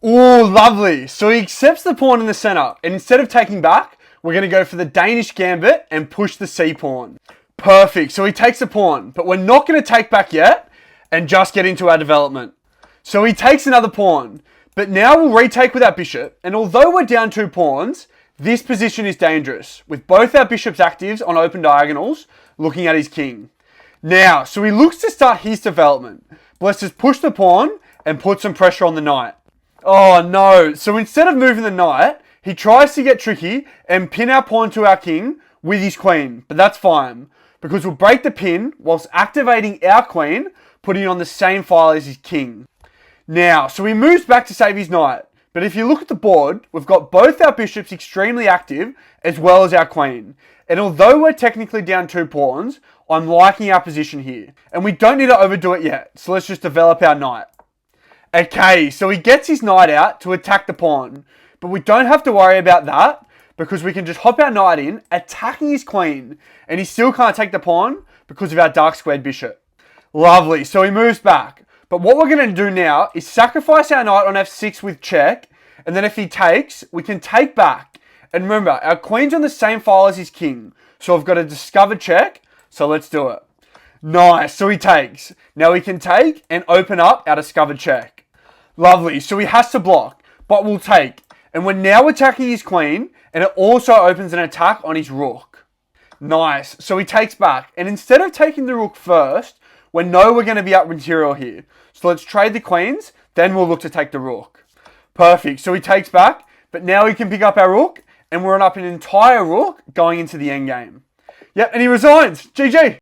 Oh, lovely. So he accepts the pawn in the center, and instead of taking back, we're going to go for the Danish Gambit and push the C pawn. Perfect. So he takes the pawn, but we're not going to take back yet and just get into our development. So he takes another pawn, but now we'll retake with our bishop, and although we're down 2 pawns, this position is dangerous, with both our bishops actives on open diagonals, looking at his king. Now, so he looks to start his development, but let's just push the pawn and put some pressure on the knight. Oh no, so instead of moving the knight, he tries to get tricky and pin our pawn to our king with his queen, but that's fine, because we'll break the pin whilst activating our queen, putting it on the same file as his king. Now, so he moves back to save his knight, but if you look at the board, we've got both our bishops extremely active, as well as our queen. And although we're technically down 2 pawns, I'm liking our position here. And we don't need to overdo it yet, so let's just develop our knight. Okay, so he gets his knight out to attack the pawn, but we don't have to worry about that, because we can just hop our knight in, attacking his queen, and he still can't take the pawn because of our dark squared bishop. Lovely, so he moves back. But what we're going to do now is sacrifice our knight on f6 with check, and then if he takes, we can take back. And remember, our queen's on the same file as his king, so I've got a discover check, so let's do it. Nice, so he takes. Now we can take and open up our discovered check. Lovely, so he has to block, but we'll take. And we're now attacking his queen, and it also opens an attack on his rook. Nice, so he takes back, and instead of taking the rook first, we know we're going to be up material here. So let's trade the queens, then we'll look to take the rook. Perfect, so he takes back, but now he can pick up our rook, and we're up an entire rook going into the endgame. Yep, and he resigns. GG.